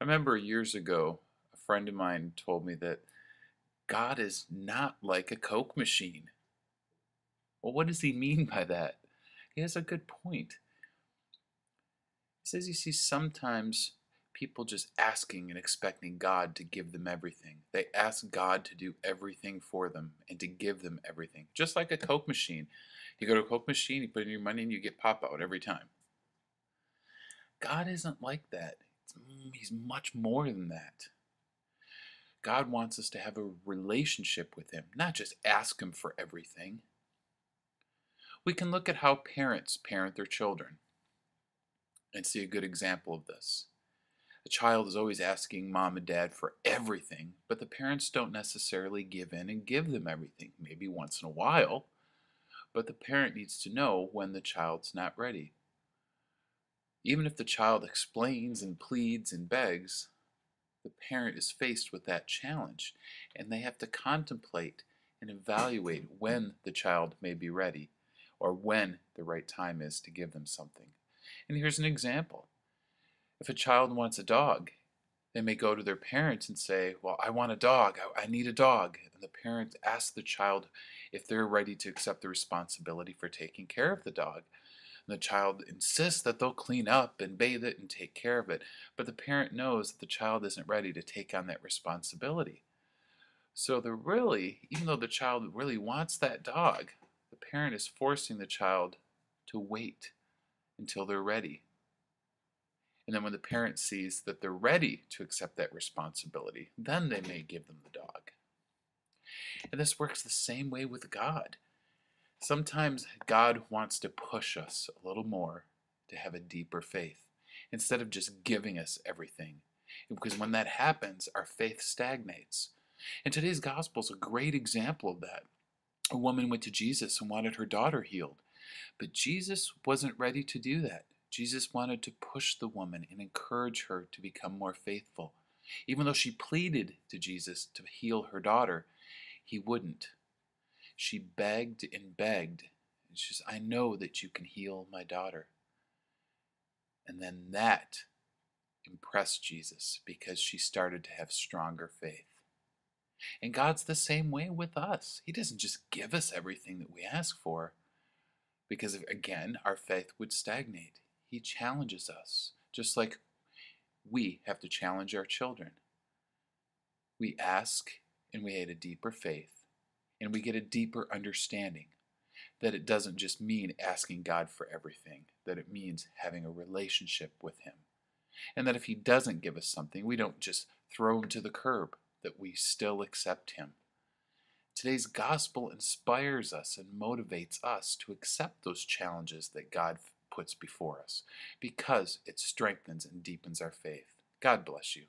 I remember years ago, a friend of mine told me that God is not like a Coke machine. Well, what does he mean by that? He has a good point. He says you see sometimes people just asking and expecting God to give them everything. They ask God to do everything for them and to give them everything. Just like a Coke machine. You go to a Coke machine, you put in your money, and you get pop out every time. God isn't like that. He's much more than that. God wants us to have a relationship with Him, not just ask Him for everything. We can look at how parents parent their children and see a good example of this. A child is always asking mom and dad for everything, but the parents don't necessarily give in and give them everything, maybe once in a while, but the parent needs to know when the child's not ready. Even if the child explains and pleads and begs, the parent is faced with that challenge, and they have to contemplate and evaluate when the child may be ready or when the right time is to give them something. And here's an example. If a child wants a dog, they may go to their parents and say, well, I want a dog, I need a dog. And the parent asks the child if they're ready to accept the responsibility for taking care of the dog. And the child insists that they'll clean up and bathe it and take care of it, but the parent knows that the child isn't ready to take on that responsibility. So even though the child really wants that dog, the parent is forcing the child to wait until they're ready. And then when the parent sees that they're ready to accept that responsibility, then they may give them the dog. And this works the same way with God. Sometimes God wants to push us a little more to have a deeper faith instead of just giving us everything. Because when that happens, our faith stagnates. And today's gospel is a great example of that. A woman went to Jesus and wanted her daughter healed, but Jesus wasn't ready to do that. Jesus wanted to push the woman and encourage her to become more faithful. Even though she pleaded to Jesus to heal her daughter, he wouldn't. She begged and begged. And she says, I know that you can heal my daughter. And then that impressed Jesus because she started to have stronger faith. And God's the same way with us. He doesn't just give us everything that we ask for because, again, our faith would stagnate. He challenges us, just like we have to challenge our children. We ask and we get a deeper faith and we get a deeper understanding that it doesn't just mean asking God for everything, that it means having a relationship with Him. And that if He doesn't give us something, we don't just throw Him to the curb, that we still accept Him. Today's gospel inspires us and motivates us to accept those challenges that God puts before us because it strengthens and deepens our faith. God bless you.